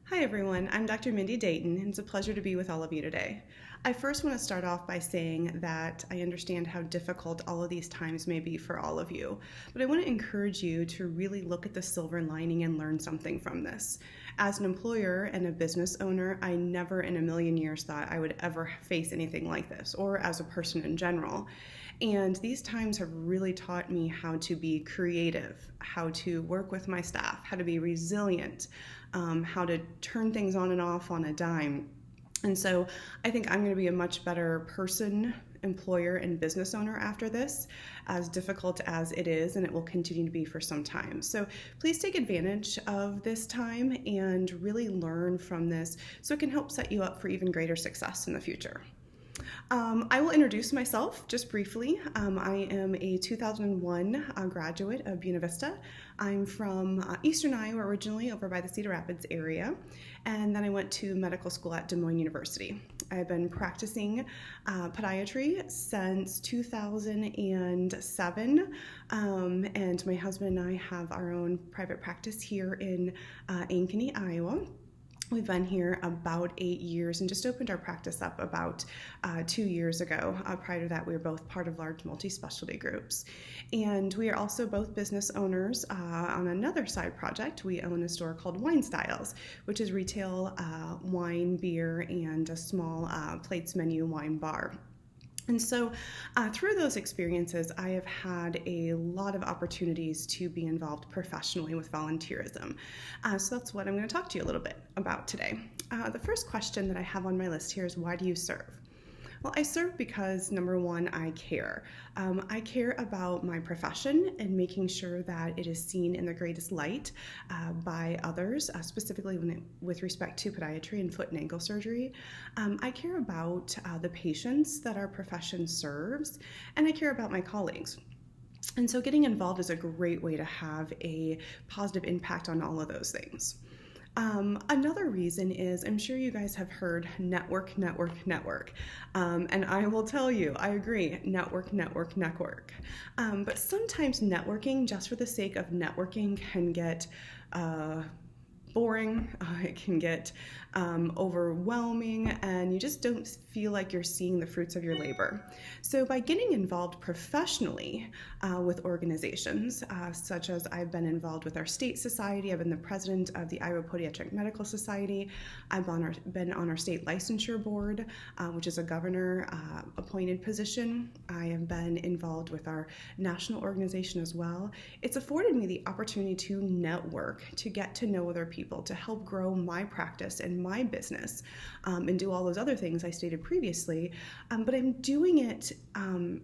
Hi everyone, I'm Dr. Mindi Dayton, and it's a pleasure to be with all of you today. I first want to start off by saying that I understand how difficult all of these times may be for all of you, but I want to encourage you to really look at the silver lining and learn something from this. As an employer and a business owner, I never in a million years thought I would ever face anything like this, or as a person in general. And these times have really taught me how to be creative, how to work with my staff, how to be resilient, how to turn things on and off on a dime. And so I think I'm going to be a much better person, employer, and business owner after this, as difficult as it is, and it will continue to be for some time. So please take advantage of this time and really learn from this so it can help set you up for even greater success in the future. I will introduce myself just briefly. I am a 2001 graduate of Buena Vista. I'm from Eastern Iowa originally, over by the Cedar Rapids area, and then I went to medical school at Des Moines University. I've been practicing podiatry since 2007, and my husband and I have our own private practice here in Ankeny, Iowa. We've been here about 8 years and just opened our practice up about 2 years ago. Prior to that, we were both part of large multi-specialty groups. And we are also both business owners on another side project. We own a store called Wine Styles, which is retail wine, beer, and a small plates menu wine bar. And so through those experiences, I have had a lot of opportunities to be involved professionally with volunteerism. So that's what I'm going to talk to you a little bit about today. The first question that I have on my list here is, why do you serve? Well, I serve because, number one, I care. I care about my profession and making sure that it is seen in the greatest light by others, specifically with respect to podiatry and foot and ankle surgery. I care about the patients that our profession serves, and I care about my colleagues. And so getting involved is a great way to have a positive impact on all of those things. Another reason is, I'm sure you guys have heard network. And I will tell you, I agree, network. But sometimes networking, just for the sake of networking, can get boring, it can get overwhelming, and you just don't feel like you're seeing the fruits of your labor. So by getting involved professionally with organizations, such as I've been involved with our state society, I've been the president of the Iowa Podiatric Medical Society, I've been on our state licensure board, which is a governor appointed position. I have been involved with our national organization as well. It's afforded me the opportunity to network, to get to know other people, to help grow my practice and my business, and do all those other things I stated previously, but I'm doing it and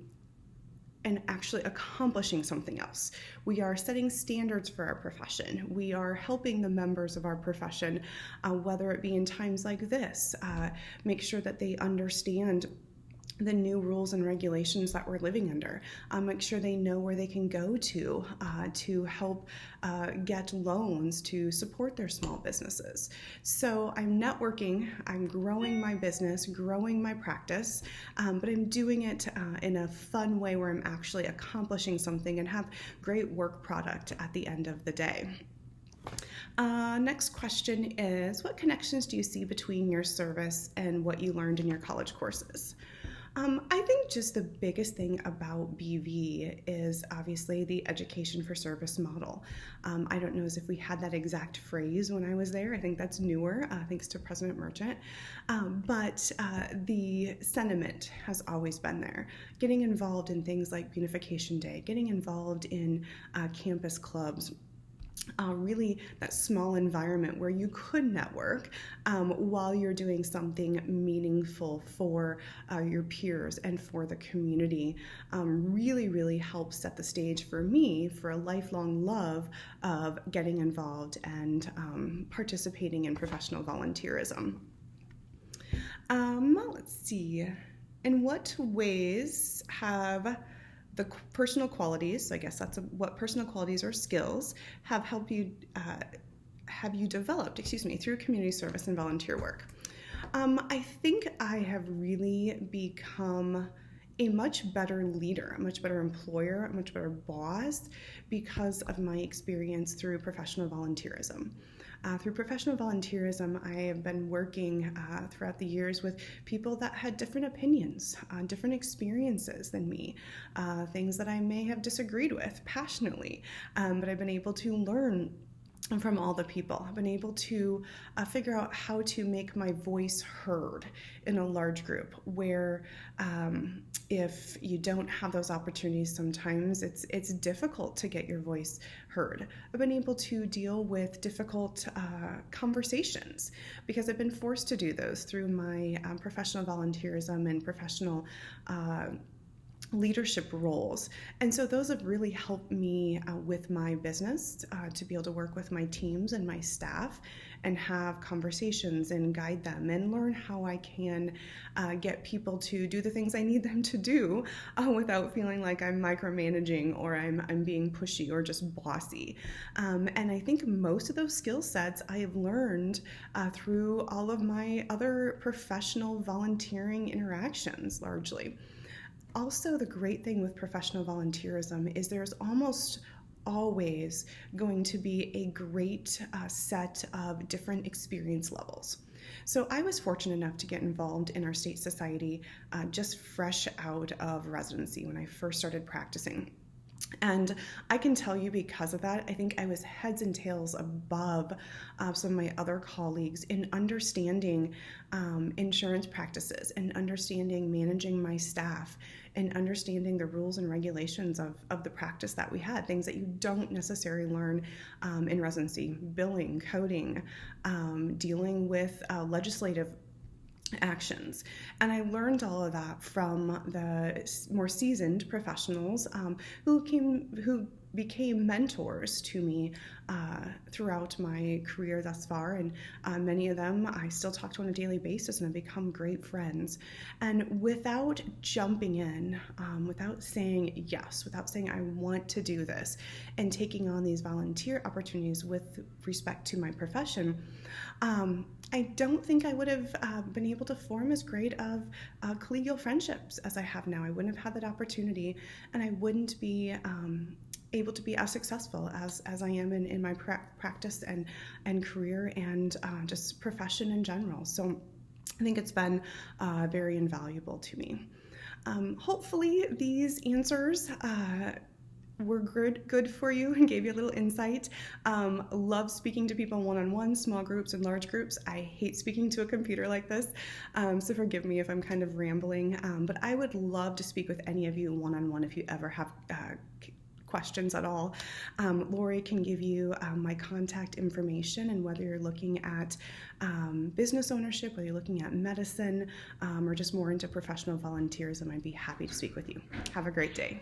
actually accomplishing something else. We are setting standards for our profession. We are helping the members of our profession, whether it be in times like this, make sure that they understand the new rules and regulations that we're living under. Make sure they know where they can go to help get loans to support their small businesses. So I'm networking, I'm growing my business, growing my practice, but I'm doing it in a fun way where I'm actually accomplishing something and have great work product at the end of the day. Next question is, what connections do you see between your service and what you learned in your college courses? I think just the biggest thing about BV is obviously the education for service model. I don't know as if we had that exact phrase when I was there. I think that's newer, thanks to President Merchant. But the sentiment has always been there. Getting involved in things like Buenafication Day, getting involved in campus clubs, really that small environment where you could network while you're doing something meaningful for your peers and for the community, really helps set the stage for me for a lifelong love of getting involved and participating in professional volunteerism. Let's see. In what ways have the personal qualities, I guess that's what personal qualities or skills have you developed, through community service and volunteer work? I think I have really become a much better leader, a much better employer, a much better boss because of my experience through professional volunteerism. Through professional volunteerism, I have been working throughout the years with people that had different opinions, different experiences than me, things that I may have disagreed with passionately, but I've been able to learn from all the people. I've been able to figure out how to make my voice heard in a large group where if you don't have those opportunities, sometimes it's difficult to get your voice heard. I've been able to deal with difficult conversations because I've been forced to do those through my professional volunteerism and professional leadership roles. And so those have really helped me with my business to be able to work with my teams and my staff and have conversations and guide them and learn how I can get people to do the things I need them to do without feeling like I'm micromanaging or I'm being pushy or just bossy. And I think most of those skill sets I have learned through all of my other professional volunteering interactions largely. Also, the great thing with professional volunteerism is there's almost always going to be a great set of different experience levels. So I was fortunate enough to get involved in our state society just fresh out of residency when I first started practicing. And I can tell you because of that, I think I was heads and tails above some of my other colleagues in understanding insurance practices and understanding managing my staff and understanding the rules and regulations of the practice that we had, things that you don't necessarily learn in residency, billing, coding, dealing with legislative actions. And I learned all of that from the more seasoned professionals who became mentors to me throughout my career thus far. And many of them I still talk to on a daily basis and have become great friends. And without jumping in, without saying yes, without saying I want to do this, and taking on these volunteer opportunities with respect to my profession, I don't think I would have been able to form as great of collegial friendships as I have now. I wouldn't have had that opportunity, and I wouldn't be able to be as successful as I am in my practice and career and just profession in general. So I think it's been very invaluable to me. Hopefully these answers were good for you and gave you a little insight. Love speaking to people one-on-one, small groups and large groups. I hate speaking to a computer like this, so forgive me if I'm kind of rambling, but I would love to speak with any of you one-on-one if you ever have questions at all. Lori can give you my contact information, and whether you're looking at business ownership, whether you're looking at medicine, or just more into professional volunteerism, I'd be happy to speak with you. Have a great day.